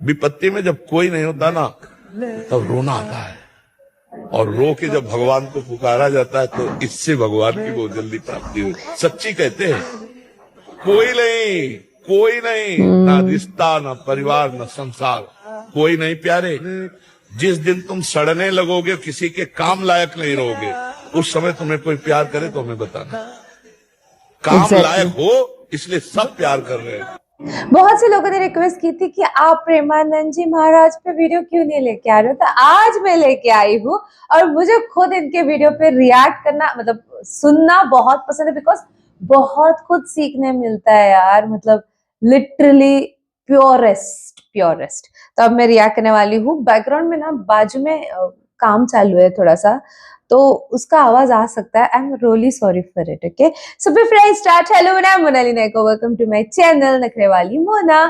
विपत्ति में जब कोई नहीं होता ना तब रोना आता है, और रो के जब भगवान को पुकारा जाता है तो इससे भगवान की बहुत जल्दी प्राप्ति हुई। सच्ची कहते हैं, कोई नहीं, ना रिश्ता, ना परिवार, ना संसार, कोई नहीं प्यारे। जिस दिन तुम सड़ने लगोगे, किसी के काम लायक नहीं रहोगे, उस समय तुम्हें कोई प्यार करे तो हमें बताना। काम लायक हो इसलिए सब प्यार कर रहे हैं। बहुत से लोगों ने रिक्वेस्ट की थी कि आप प्रेमानंद जी महाराज पे वीडियो क्यों नहीं लेके आ रहे हो, तो आज मैं लेके आई हूँ। और मुझे खुद इनके वीडियो पे रिएक्ट करना, मतलब सुनना बहुत पसंद है, बिकॉज बहुत कुछ सीखने मिलता है यार, मतलब लिटरली प्योरेस्ट। तो अब मैं रिएक्ट करने वाली हूँ। बैकग्राउंड में ना बाजू में काम चालू है थोड़ा सा, तो उसका आवाज आ सकता है। I am really sorry for it. Okay, so before I start, hello मैं मोनाली नायक, वेलकम टू माय चैनल नखरे वाली मोना।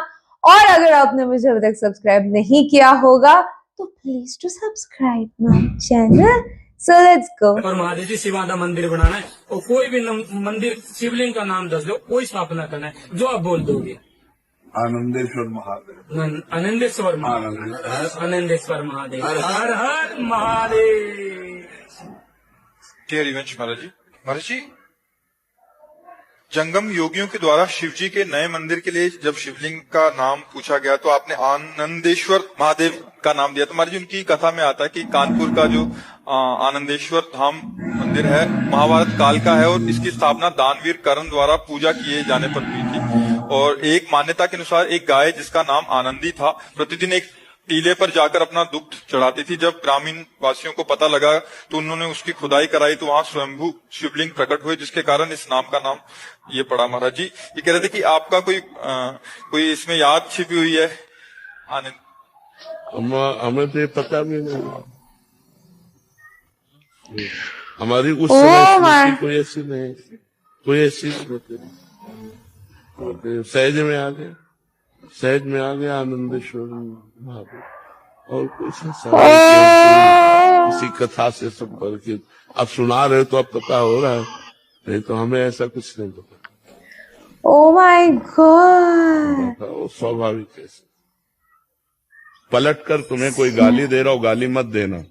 और अगर आपने मुझे अभी तक सब्सक्राइब नहीं किया होगा तो please to subscribe my channel. So let's go. और महादेव जी शिवादा मंदिर बनाना है, और कोई भी मंदिर शिवलिंग का नाम दस दो, कोई स्थापना करना है, जो आप बोल दोगे। आनंदेश्वर महादेव, आनंदेश्वर महादेव, आनंदेश्वर महादेव, हर हर महादेव। हरिवंश महाराज जी, जंगम योगियों के द्वारा शिव जी के नए मंदिर के लिए जब शिवलिंग का नाम पूछा गया तो आपने आनंदेश्वर महादेव का नाम दिया। तो महाराज जी, उनकी कथा में आता है कि कानपुर का जो आनंदेश्वर धाम मंदिर है महाभारत काल का है, और इसकी स्थापना दानवीर कर्ण द्वारा पूजा किए जाने पर हुई थी। और एक मान्यता के अनुसार एक गाय जिसका नाम आनंदी था प्रतिदिन एक टीले पर जाकर अपना दुग्ध चढ़ाती थी। जब ग्रामीण वासियों को पता लगा तो उन्होंने उसकी खुदाई कराई, तो वहां स्वयंभू शिवलिंग प्रकट हुए, जिसके कारण इस नाम का नाम ये पड़ा। महाराज जी ये कह रहे थे कि आपका कोई इसमें याद छिपी हुई है। हमें तो पता भी नहीं, हमारी उस समय कोई ऐसी नहीं, कोई ऐसी सहज में आ गया आनंदेश्वर महादेव, और कुछ किसी कथा से संपर्क। अब सुना रहे तो अब पता हो रहा है, नहीं तो हमें ऐसा कुछ नहीं पता। ओह माय गॉड, वो स्वाभाविक है। पलट कर तुम्हें कोई गाली दे रहा हो, गाली मत देना,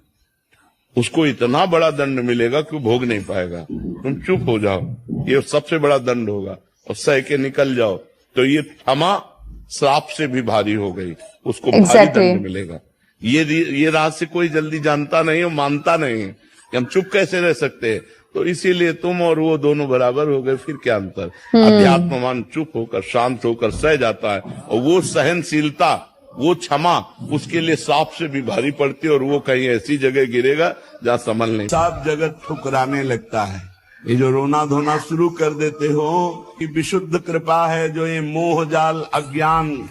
उसको इतना बड़ा दंड मिलेगा कि भोग नहीं पाएगा। तुम चुप हो जाओ, ये सबसे बड़ा दंड होगा, और सह के निकल जाओ। तो ये क्षमा श्राप से भी भारी हो गई, उसको भारी दंड मिलेगा। ये रहस्य कोई जल्दी जानता नहीं और मानता नहीं है कि हम चुप कैसे रह सकते हैं। तो इसीलिए तुम और वो दोनों बराबर हो गए, फिर क्या अंतर। अध्यात्मवान चुप होकर शांत होकर सह जाता है, और वो सहनशीलता, वो क्षमा उसके लिए सांप से भी भारी पड़ती है, और वो कहीं ऐसी जगह गिरेगा जहाँ संभल नहीं। सब जगत ठुकराने लगता है। ये जो रोना धोना शुरू कर देते हो कि विशुद्ध कृपा है, जो ये मोह जाल अज्ञान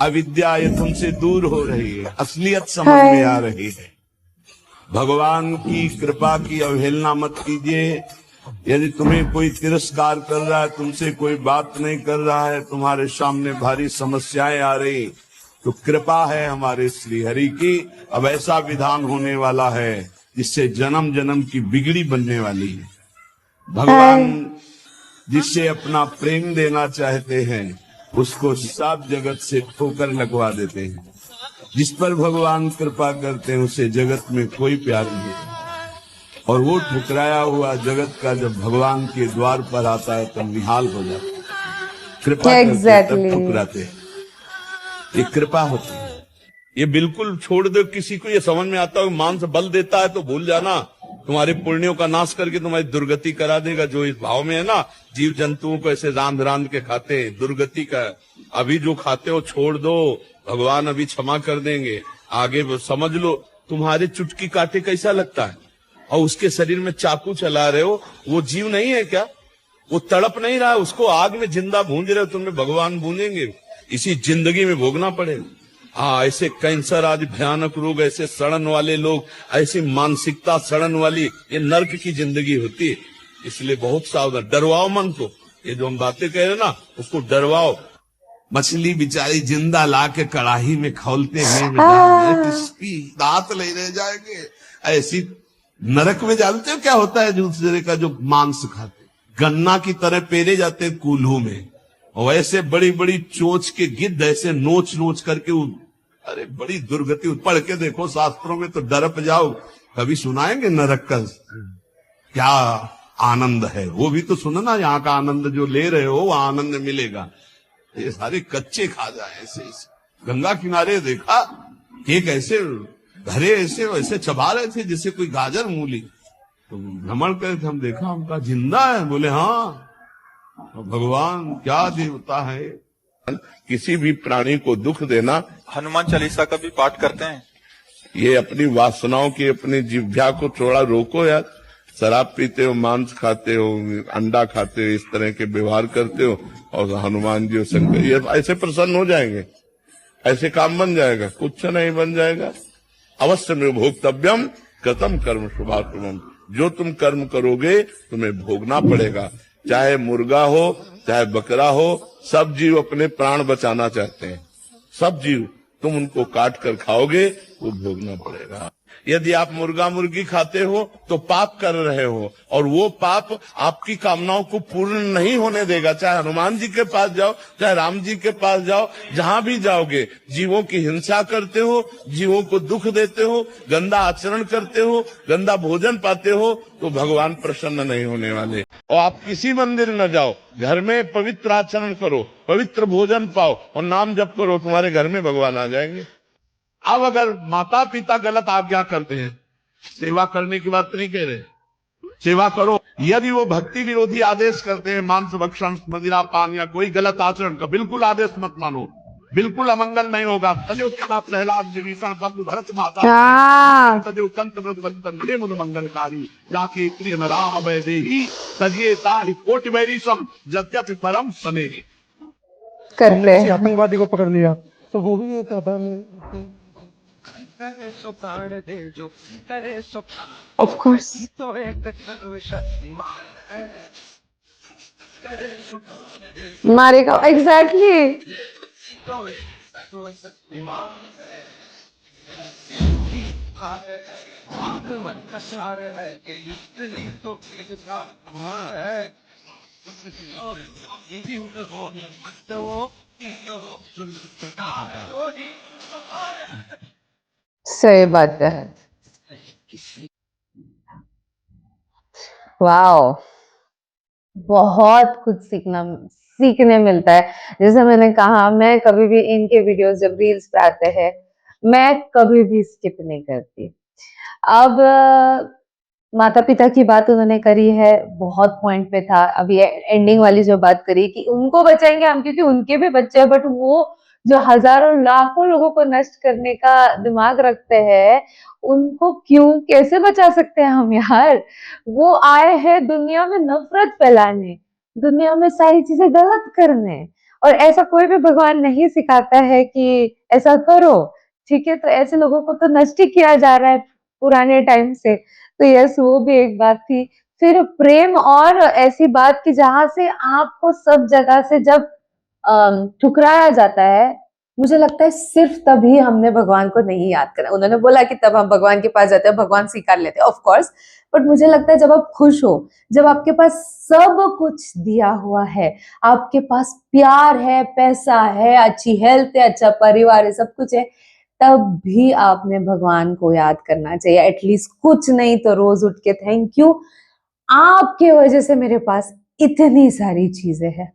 अविद्या ये तुमसे दूर हो रही है, असलियत समझ में आ रही है। भगवान की कृपा की अवहेलना मत कीजिए। यदि तुम्हें कोई तिरस्कार कर रहा है, तुमसे कोई बात नहीं कर रहा है, तुम्हारे सामने भारी समस्याएं आ रही, तो कृपा है हमारे श्री हरि की। अब ऐसा विधान होने वाला है जिससे जन्म जन्म की बिगड़ी बनने वाली है। भगवान जिससे अपना प्रेम देना चाहते हैं उसको सब जगत से ठोकर लगवा देते हैं। जिस पर भगवान कृपा करते हैं उसे जगत में कोई प्यार नहीं, और वो ठुकराया हुआ जगत का जब भगवान के द्वार पर आता है तब निहाल हो जाता है। कृपा तब ठुकराते हैं, ये कृपा होती है। ये बिल्कुल छोड़ दो किसी को, ये समझ में आता है मान से बल देता है तो भूल जाना, तुम्हारे पुण्यों का नाश करके तुम्हारी दुर्गति करा देगा। जो इस भाव में है ना, जीव जंतुओं को ऐसे रांध के खाते हैं, दुर्गति का। अभी जो खाते हो छोड़ दो, भगवान अभी क्षमा कर देंगे। आगे समझ लो, तुम्हारे चुटकी काटे कैसा लगता है, और उसके शरीर में चाकू चला रहे हो, वो जीव नहीं है क्या? वो तड़प नहीं रहा है, उसको आग में जिंदा भूंज रहे हो, तुम्हें भगवान भूंजेंगे। इसी जिंदगी में भोगना पड़ेगा। हाँ, ऐसे कैंसर आदि भयानक रोग, ऐसे सड़न वाले लोग, ऐसी मानसिकता सड़न वाली, ये नर्क की जिंदगी होती है। इसलिए बहुत सावधान, डरवाओ मन को। ये जो हम बातें कह रहे ना, उसको डरवाओ। मछली बेचारी जिंदा ला के कड़ाही में खौलते हैं, दांत ले रह जाएंगे। ऐसी नरक में जानते हो क्या होता है? दूसरे का जो मांस खाते, गन्ना की तरह पेरे जाते हैं कूल्हू में, और ऐसे बड़ी बड़ी चोंच के गिद्ध ऐसे नोच नोच करके अरे बड़ी दुर्गति, पढ़ के देखो शास्त्रों में तो डरप जाओ। कभी सुनाएंगे नरक का क्या आनंद है, वो भी तो सुनना। यहाँ का आनंद जो ले रहे हो वो आनंद मिलेगा। ये सारे कच्चे खा जाए ऐसे। गंगा किनारे देखा एक ऐसे घरे ऐसे चबा रहे थे जैसे कोई गाजर मूली। तो भ्रमण करे थे, हम देखा उनका जिंदा है। बोले हाँ, भगवान क्या देवता है। किसी भी प्राणी को दुख देना। हनुमान चालीसा का भी पाठ करते हैं? ये अपनी वासनाओं की, अपनी जिह्वा को थोड़ा रोको यार। शराब पीते हो, मांस खाते हो, अंडा खाते हो, इस तरह के व्यवहार करते हो, और हनुमान जी और शंकर ये ऐसे प्रसन्न हो जाएंगे, ऐसे काम बन जाएगा? कुछ नहीं बन जाएगा। अवश्य में भोक्तव्यम कृतम कर्म शुभाशुभम। जो तुम कर्म करोगे तुम्हें भोगना पड़ेगा। चाहे मुर्गा हो, चाहे बकरा हो, सब जीव अपने प्राण बचाना चाहते हैं। सब जीव, तुम उनको काट कर खाओगे वो भोगना पड़ेगा। यदि आप मुर्गा मुर्गी खाते हो तो पाप कर रहे हो, और वो पाप आपकी कामनाओं को पूर्ण नहीं होने देगा। चाहे हनुमान जी के पास जाओ, चाहे राम जी के पास जाओ, जहां भी जाओगे जीवों की हिंसा करते हो, जीवों को दुख देते हो, गंदा आचरण करते हो, गंदा भोजन पाते हो, तो भगवान प्रसन्न नहीं होने वाले। और आप किसी मंदिर न जाओ, घर में पवित्र आचरण करो, पवित्र भोजन पाओ और नाम जप करो, तुम्हारे घर में भगवान आ जाएंगे। अब अगर माता पिता गलत आज्ञा करते हैं, सेवा करने की बात नहीं कह रहे, सेवा करो। यदि वो भक्ति विरोधी आदेश करते हैं, मांस भक्षण, मदिरा पान या कोई गलत आचरण का, बिल्कुल आदेश मत मानो, बिल्कुल अमंगल नहीं होगा। तजो प्रहलाद विभीषण बंधु भरत माता तजो कंत मुद मंगलकारी जाके प्रिय राम वैदेही तजिए ताहि कोटि वैरी सम यद्यपि परम सने। कर रहे हैं आतंकवादी को पकड़ लिया तो वो भी ऑफ कोर्स। मारेगा एग्जैक्टली। सही बात है। वाओ, बहुत कुछ सीखने मिलता है। जैसे मैंने कहा, मैं कभी भी इनके वीडियोस जब रील्स पे आते हैं, मैं कभी भी स्किप नहीं करती। अब माता पिता की बात उन्होंने करी है, बहुत पॉइंट पे था। अभी एंडिंग वाली जो बात करी कि उनको बचाएंगे हम, क्योंकि उनके भी बच्चे हैं, बट वो जो हजारों लाखों लोगों को नष्ट करने का दिमाग रखते हैं, उनको क्यों, कैसे बचा सकते हैं हम यार? वो आए हैं दुनिया में नफरत फैलाने, दुनिया में सारी चीजें गलत करने, और ऐसा कोई भी भगवान नहीं सिखाता है कि ऐसा करो, ठीक है? तो ऐसे लोगों को तो नष्ट ही किया जा रहा है पुराने टाइम से। तो यस, वो भी एक बात थी। फिर प्रेम, और ऐसी बात कि जहां से आपको सब जगह से जब ठुकराया जाता है, मुझे लगता है सिर्फ तभी हमने भगवान को नहीं याद करा। उन्होंने बोला कि तब हम भगवान के पास जाते हैं, भगवान स्वीकार लेते हैं, ऑफ कोर्स। बट मुझे लगता है जब आप खुश हो, जब आपके पास सब कुछ दिया हुआ है, आपके पास प्यार है, पैसा है, अच्छी हेल्थ है, अच्छा परिवार है, सब कुछ है, तब भी आपने भगवान को याद करना चाहिए। एटलीस्ट कुछ नहीं तो रोज उठ के थैंक यू, आपके वजह से मेरे पास इतनी सारी चीजें हैं,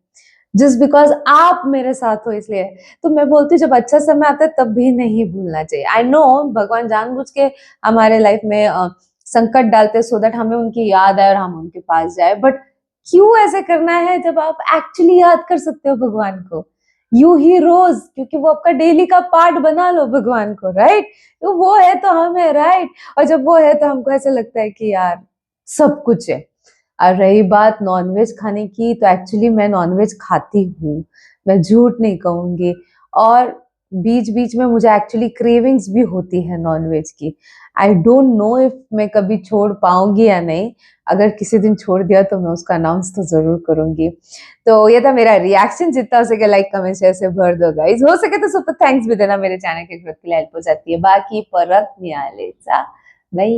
जस्ट बिकॉज आप मेरे साथ हो इसलिए। तो मैं बोलती हूँ जब अच्छा समय आता है तब भी नहीं भूलना चाहिए। आई नो भगवान जानबूझ के हमारे लाइफ में संकट डालते सो दैट हमें उनकी याद आए और हम उनके पास जाए, बट क्यों ऐसे करना है जब आप एक्चुअली याद कर सकते हो भगवान को? यू ही रोज, क्योंकि वो आपका डेली का पार्ट बना लो भगवान को, राइट? तो वो है तो हम है, राइट? और जब वो है तो हमको ऐसा लगता है कि यार सब कुछ है। और रही बात नॉनवेज खाने की, तो एक्चुअली मैं नॉनवेज खाती हूँ, मैं झूठ नहीं कहूंगी, और बीच बीच में मुझे एक्चुअली क्रेविंग्स भी होती है नॉनवेज की। आई डोंट नो इफ मैं कभी छोड़ पाऊंगी या नहीं। अगर किसी दिन छोड़ दिया तो मैं उसका अनाउंस तो जरूर करूंगी। तो ये था मेरा रिएक्शन। जितना हो सके लाइक कमेंट शेयर से भर दो गाइज, हो सके तो सुपर थैंक्स भी देना, मेरे चैनल की ग्रोथ के लिए हेल्प हो जाती है। बाकी परत मिळालेचा बाय।